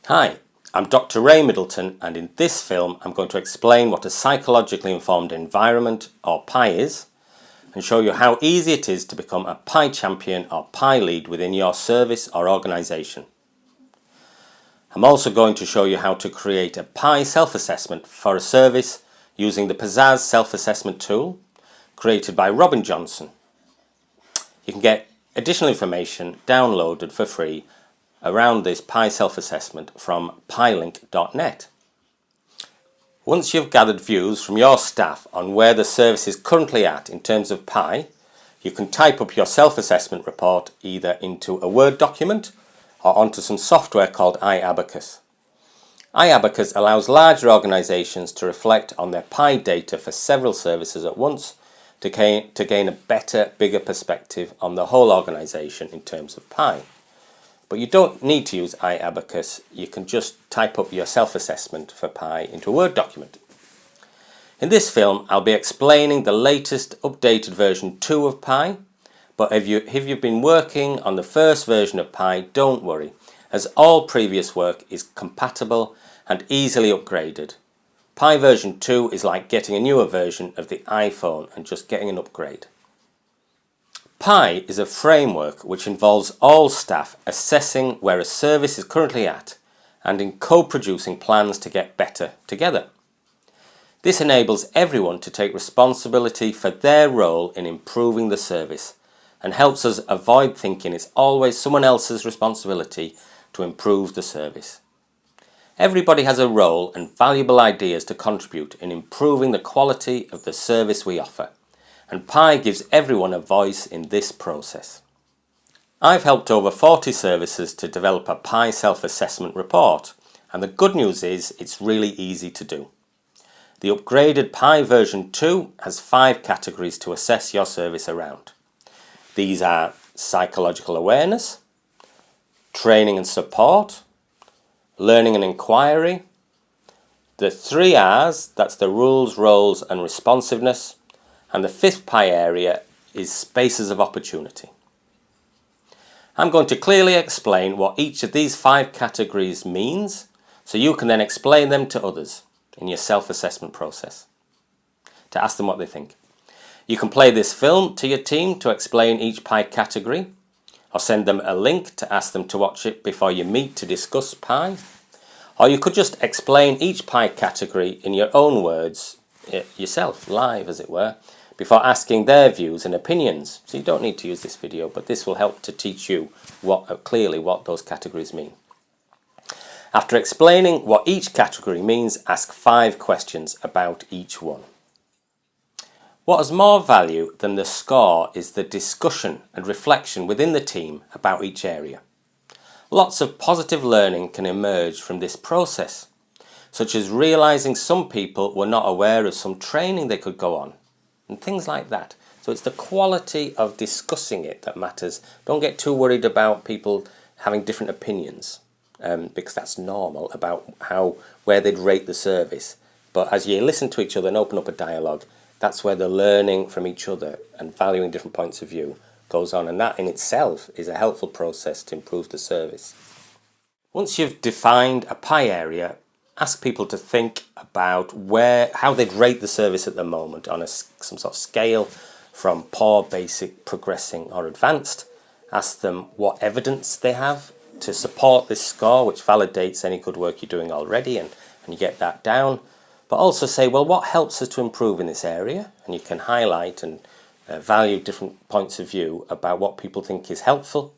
Hi, I'm Dr. Ray Middleton, and in this film I'm going to explain what a psychologically informed environment or PI is and show you how easy it is to become a PI champion or PI lead within your service or organisation. I'm also going to show you how to create a PI self-assessment for a service using the Pizzazz self-assessment tool created by Robin Johnson. You can get additional information downloaded for free around this PI self-assessment from pilink.net. Once you've gathered views from your staff on where the service is currently at in terms of PI, you can type up your self-assessment report either into a Word document or onto some software called iAbacus. iAbacus allows larger organisations to reflect on their PI data for several services at once to gain a better, bigger perspective on the whole organisation in terms of PI. But you don't need to use iAbacus, you can just type up your self-assessment for PI into a Word document. In this film, I'll be explaining the latest updated version 2 of PI, but if you've been working on the first version of PI, don't worry, as all previous work is compatible and easily upgraded. PI version 2 is like getting a newer version of the iPhone and just getting an upgrade. PI is a framework which involves all staff assessing where a service is currently at and in co-producing plans to get better together. This enables everyone to take responsibility for their role in improving the service and helps us avoid thinking it's always someone else's responsibility to improve the service. Everybody has a role and valuable ideas to contribute in improving the quality of the service we offer, and PI gives everyone a voice in this process. I've helped over 40 services to develop a PI self-assessment report, and the good news is it's really easy to do. The upgraded PI version 2 has 5 categories to assess your service around. These are psychological awareness, training and support, learning and inquiry, the 3 R's, that's the rules, roles and responsiveness, and the 5th PI area is spaces of opportunity. I'm going to clearly explain what each of these 5 categories means, so you can then explain them to others in your self-assessment process, to ask them what they think. You can play this film to your team to explain each PI category, or send them a link to ask them to watch it before you meet to discuss PI. Or you could just explain each PI category in your own words, yourself, live as it were, before asking their views and opinions. So you don't need to use this video, but this will help to teach you clearly what those categories mean. After explaining what each category means, ask 5 questions about each one. What has more value than the score is the discussion and reflection within the team about each area. Lots of positive learning can emerge from this process, such as realising some people were not aware of some training they could go on, and things like that. So it's the quality of discussing it that matters. Don't get too worried about people having different opinions, because that's normal about where they'd rate the service. But as you listen to each other and open up a dialogue, that's where the learning from each other and valuing different points of view goes on, and that in itself is a helpful process to improve the service. Once you've defined a PI area, ask people to think about how they'd rate the service at the moment on some sort of scale from poor, basic, progressing or advanced. Ask them what evidence they have to support this score, which validates any good work you're doing already, and you get that down. But also say, well, what helps us to improve in this area? And you can highlight and value different points of view about what people think is helpful.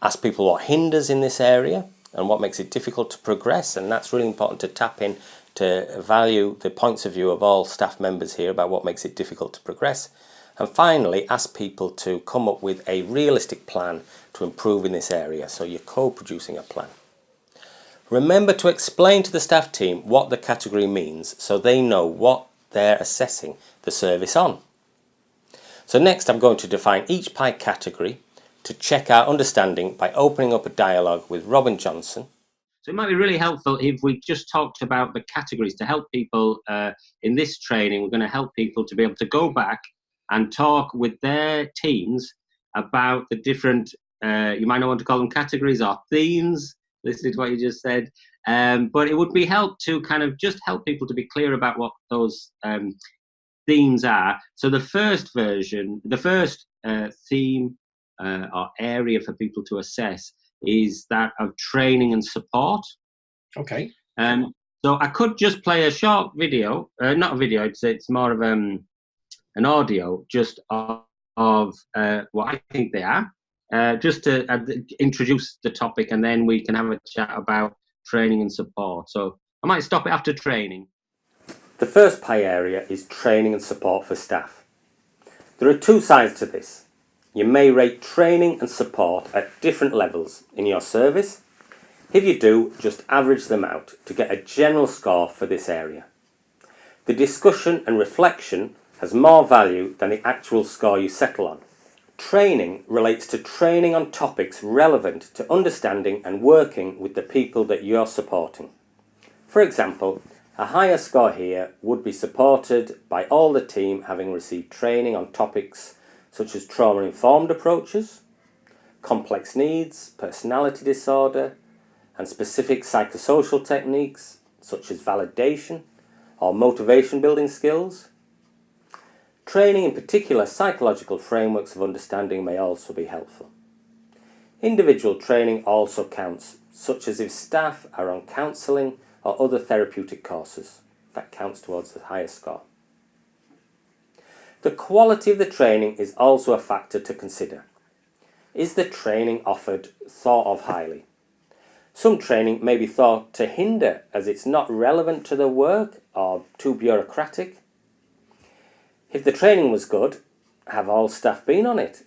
Ask people what hinders in this area and what makes it difficult to progress, and that's really important to tap in to value the points of view of all staff members here about what makes it difficult to progress. And finally, ask people to come up with a realistic plan to improve in this area, so you're co-producing a plan. Remember to explain to the staff team what the category means so they know what they're assessing the service on. So next I'm going to define each PI category to check our understanding by opening up a dialogue with Robin Johnson. So it might be really helpful if we just talked about the categories to help people in this training. We're going to help people to be able to go back and talk with their teams about the different, you might not want to call them categories or themes, listening to what you just said. But it would be help to kind of just help people to be clear about what those themes are. So the first version, the first theme or area for people to assess is that of training and support. Okay. So I could just play a short video, not a video, it's more of an audio just of what I think they are, just to introduce the topic, and then we can have a chat about training and support. So I might stop it after training. The first pie area is training and support for staff. There are two sides to this. You may rate training and support at different levels in your service. If you do, just average them out to get a general score for this area. The discussion and reflection has more value than the actual score you settle on. Training relates to training on topics relevant to understanding and working with the people that you're supporting. For example, a higher score here would be supported by all the team having received training on topics such as trauma-informed approaches, complex needs, personality disorder, and specific psychosocial techniques such as validation or motivation building skills. Training in particular psychological frameworks of understanding may also be helpful. Individual training also counts, such as if staff are on counselling or other therapeutic courses. That counts towards the higher score. The quality of the training is also a factor to consider. Is the training offered thought of highly? Some training may be thought to hinder as it's not relevant to the work or too bureaucratic. If the training was good, have all staff been on it?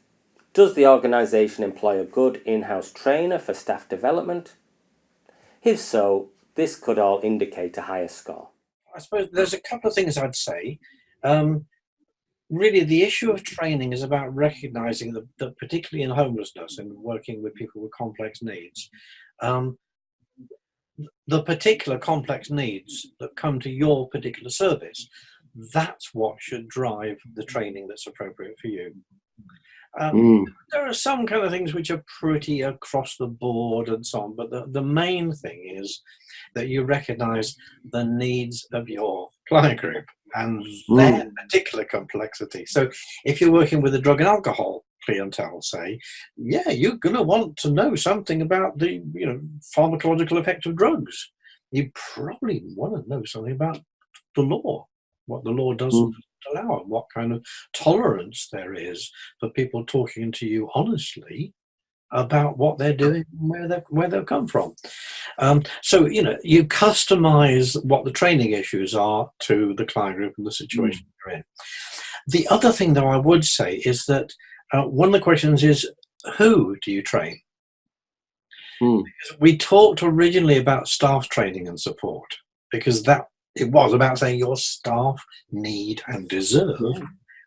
Does the organisation employ a good in-house trainer for staff development? If so, this could all indicate a higher score. I suppose there's a couple of things I'd say. Really, the issue of training is about recognising that particularly in homelessness and working with people with complex needs, the particular complex needs that come to your particular service, that's what should drive the training that's appropriate for you. There are some kind of things which are pretty across the board and so on, but the main thing is that you recognise the needs of your client group and their particular complexity. So if you're working with a drug and alcohol clientele, say, yeah, you're going to want to know something about the pharmacological effect of drugs. You probably want to know something about the law, what the law doesn't allow, and what kind of tolerance there is for people talking to you honestly about what they're doing and where they've come from. So you customize what the training issues are to the client group and the situation you're in. The other thing that I would say is that one of the questions is, who do you train? Because we talked originally about staff training and support, because it was about saying your staff need and deserve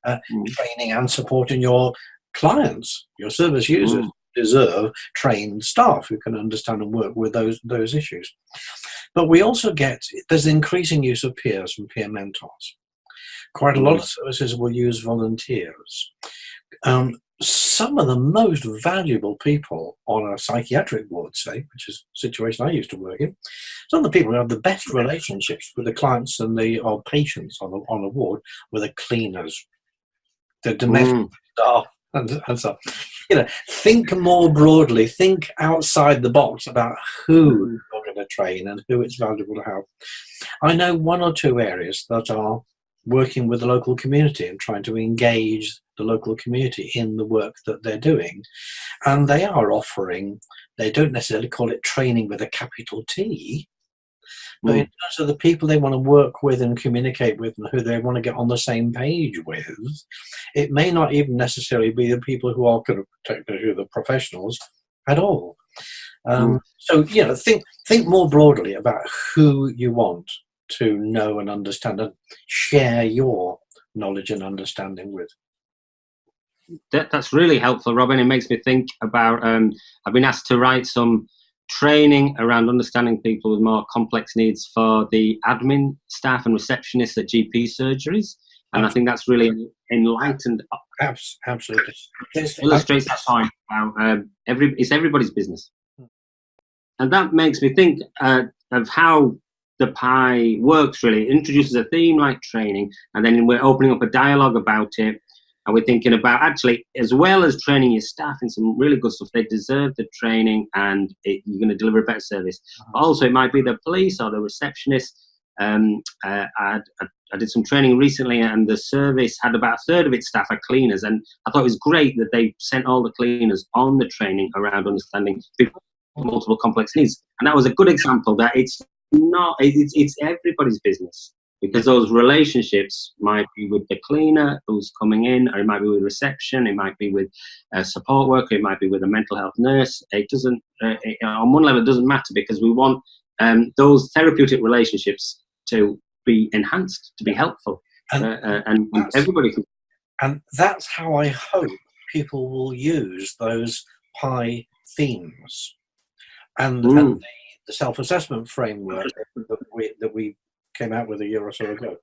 training and support, in your clients, your service users deserve trained staff who can understand and work with those issues. But we also there's increasing use of peers and peer mentors. Quite a lot of services will use volunteers. Some of the most valuable people on a psychiatric ward, say, which is a situation I used to work in, some of the people who have the best relationships with the clients and or patients on a ward were the cleaners, the domestic staff, and so think more broadly, think outside the box about who you're going to train and who it's valuable to have. I know one or two areas that are working with the local community and trying to engage the local community in the work that they're doing. And they are offering, they don't necessarily call it training with a capital T, but in terms of the people they want to work with and communicate with and who they want to get on the same page with, it may not even necessarily be the people who are going to who are the professionals at all. So think more broadly about who you want to know and understand and share your knowledge and understanding with. That's really helpful, Robin. It makes me think about, I've been asked to write some training around understanding people with more complex needs for the admin staff and receptionists at GP surgeries. And I think that's really enlightened. Absolutely. Illustrates that point about it's everybody's business. and that makes me think of how the pie works. Really, it introduces a theme like training, and then we're opening up a dialogue about it. And we're thinking about, actually, as well as training your staff in some really good stuff, they deserve the training, and you're going to deliver a better service. Also, it might be the police or the receptionist. I did some training recently, and the service had about a third of its staff are cleaners, and I thought it was great that they sent all the cleaners on the training around understanding multiple complex needs. And that was a good example that it's everybody's business. Because those relationships might be with the cleaner who's coming in, or it might be with reception, it might be with a support worker, it might be with a mental health nurse. It doesn't, on one level, it doesn't matter, because we want those therapeutic relationships to be enhanced, to be helpful, and everybody can. And that's how I hope people will use those pie themes and the self-assessment framework that we came out with a year or so ago.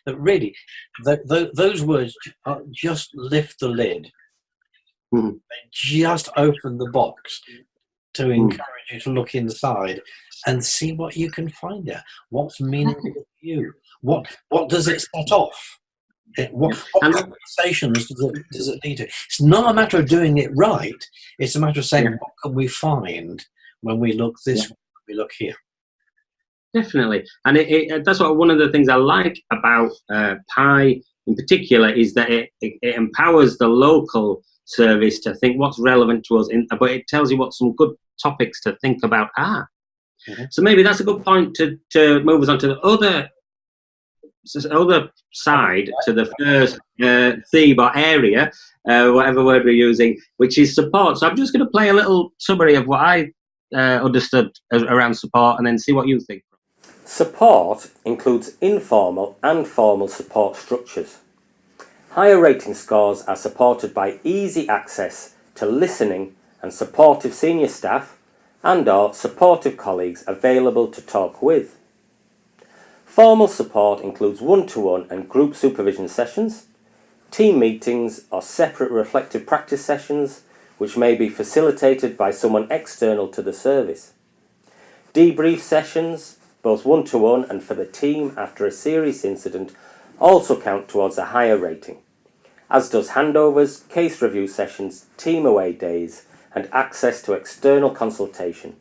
That really, those words just lift the lid. They just open the box to encourage you to look inside and see what you can find there. What's meaningful to you? What does it set off? What conversations does it lead to? It's not a matter of doing it right. It's a matter of saying, what can we find when we look this way, when we look here? Definitely. And that's what one of the things I like about PIE in particular, is that it empowers the local service to think what's relevant to us, but it tells you what some good topics to think about are. So maybe that's a good point to move us on to the other side, to the first theme or area, whatever word we're using, which is support. So I'm just going to play a little summary of what I understood around support, and then see what you think. Support includes informal and formal support structures. Higher rating scores are supported by easy access to listening and supportive senior staff and/or supportive colleagues available to talk with. Formal support includes one-to-one and group supervision sessions, team meetings or separate reflective practice sessions which may be facilitated by someone external to the service. Debrief sessions, both one-to-one and for the team after a serious incident, also count towards a higher rating, as does handovers, case review sessions, team away days and access to external consultation,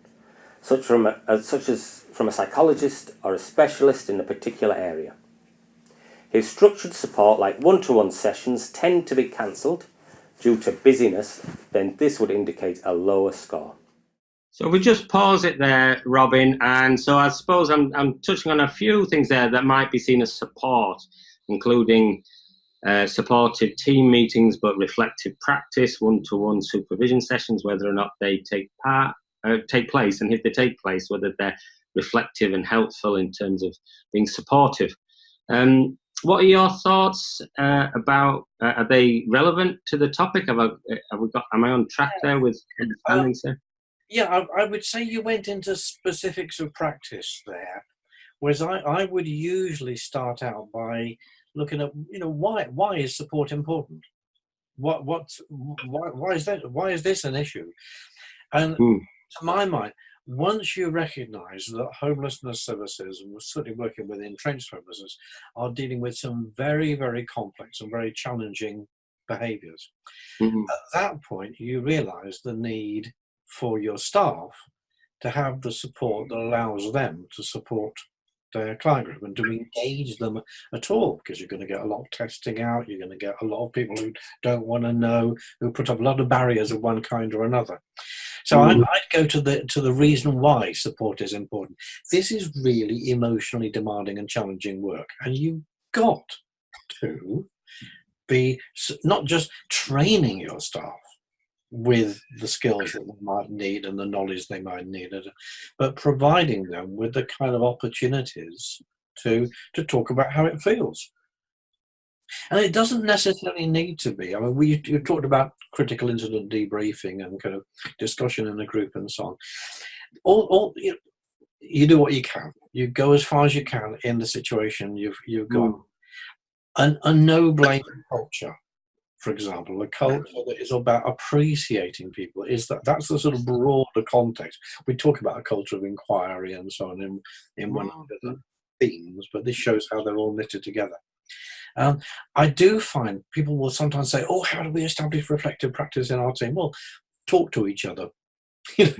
such as from a psychologist or a specialist in a particular area. If structured support like one-to-one sessions tend to be cancelled due to busyness, then this would indicate a lower score. So we just pause it there, Robin, and so I suppose I'm touching on a few things there that might be seen as support, including supportive team meetings, but reflective practice, one-to-one supervision sessions, whether or not they take place, and if they take place, whether they're reflective and helpful in terms of being supportive. What are your thoughts about? Are they relevant to the topic? Am I on track there with understanding, sir? Yeah, I would say you went into specifics of practice there, whereas I would usually start out by looking at, why is support important? Why is that? Why is this an issue? And to my mind, once you recognise that homelessness services, and we're certainly working with entrenched homelessness, are dealing with some very, very complex and very challenging behaviours, at that point you realise the need for your staff to have the support that allows them to support their client group and to engage them at all, because you're going to get a lot of testing out, you're going to get a lot of people who don't want to know, who put up a lot of barriers of one kind or another. So I'd go to the reason why support is important. This is really emotionally demanding and challenging work, and you've got to be not just training your staff with the skills that they might need and the knowledge they might need, but providing them with the kind of opportunities to talk about how it feels. And it doesn't necessarily need to be. I mean, you talked about critical incident debriefing and kind of discussion in a group and so on. You do what you can. You go as far as you can in the situation you've got. A no blame culture for example, a culture that is about appreciating people, that's the sort of broader context. We talk about a culture of inquiry and so on in one of the themes, but this shows how they're all knitted together. I do find people will sometimes say, "Oh, how do we establish reflective practice in our team?" Well, talk to each other. It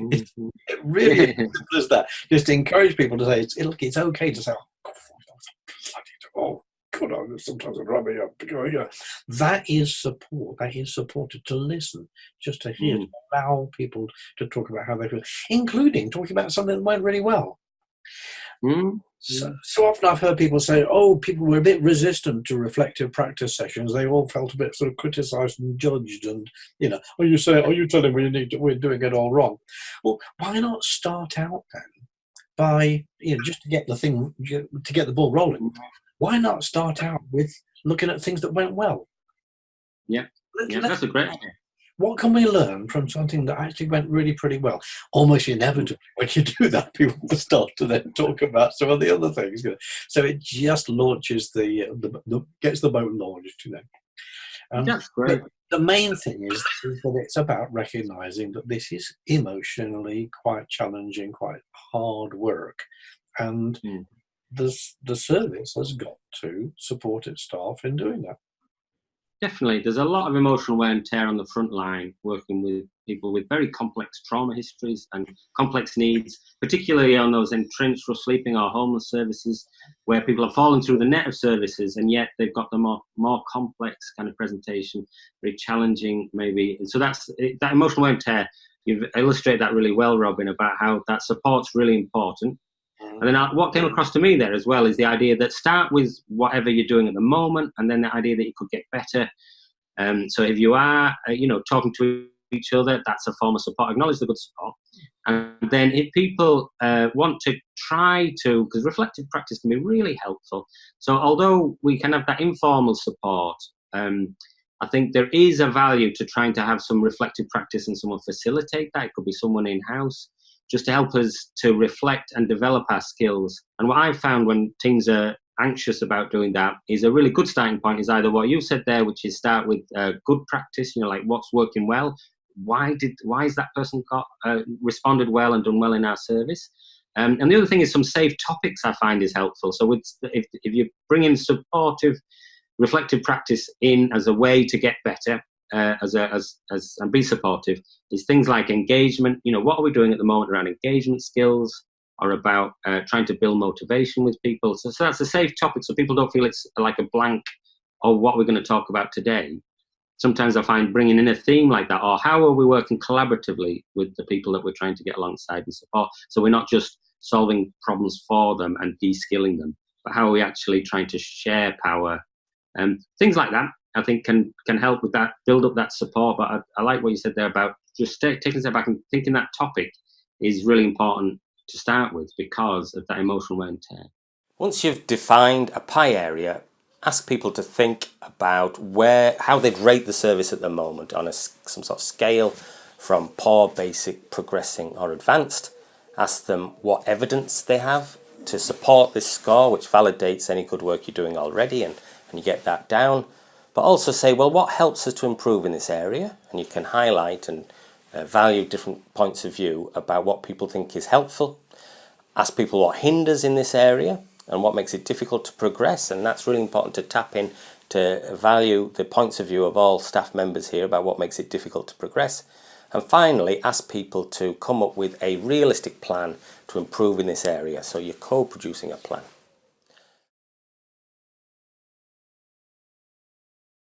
really is simple as that. Just encourage people to say it's okay to say, "Oh, God, sometimes I'm rubbing up." That is support. That is supported to listen, just to hear, to allow people to talk about how they feel, including talking about something that went really well. So often I've heard people say, "Oh, people were a bit resistant to reflective practice sessions. They all felt a bit sort of criticised and judged, and are you telling me we're doing it all wrong?" Well, why not start out then by just to get the ball rolling? Why not start out with looking at things that went well? Yeah, that's a great idea. What can we learn from something that actually went really pretty well? Almost inevitably, when you do that, people will start to then talk about some of the other things. So it just launches gets the boat launched. That's great. The main thing is that it's about recognising that this is emotionally quite challenging, quite hard work, and the service has got to support its staff in doing that. Definitely. There's a lot of emotional wear and tear on the front line, working with people with very complex trauma histories and complex needs, particularly on those entrenched rough sleeping or homeless services, where people have fallen through the net of services, and yet they've got the more complex kind of presentation, very challenging maybe. And so that emotional wear and tear, you've illustrated that really well, Robin, about how that support's really important. And then what came across to me there as well is the idea that start with whatever you're doing at the moment, and then the idea that you could get better. So if you are, talking to each other, that's a form of support. Acknowledge the good support. And then if people want to try to, because reflective practice can be really helpful. So although we can have that informal support, I think there is a value to trying to have some reflective practice and someone facilitate that. It could be someone in-house, just to help us to reflect and develop our skills. And what I've found when teams are anxious about doing that is a really good starting point is either what you said there, which is start with good practice, like what's working well. Why is that person responded well and done well in our service? And the other thing is some safe topics I find is helpful. So if you bring in supportive, reflective practice in as a way to get better, and be supportive, is things like engagement. What are we doing at the moment around engagement skills, or about trying to build motivation with people? So that's a safe topic, so people don't feel it's like a blank, or what we're going to talk about today. Sometimes I find bringing in a theme like that, or how are we working collaboratively with the people that we're trying to get alongside and support, so we're not just solving problems for them and de-skilling them, but how are we actually trying to share power, and things like that. I think can help with that, build up that support. But I like what you said there about just taking a step back and thinking that topic is really important to start with because of that emotional wear and tear. Once you've defined a pie area, ask people to think about how they'd rate the service at the moment on some sort of scale from poor, basic, progressing or advanced. Ask them what evidence they have to support this score, which validates any good work you're doing already, and you get that down. But also say, well, what helps us to improve in this area? And you can highlight and value different points of view about what people think is helpful. Ask people what hinders in this area and what makes it difficult to progress. And that's really important to tap in to value the points of view of all staff members here about what makes it difficult to progress. And finally, ask people to come up with a realistic plan to improve in this area. So you're co-producing a plan.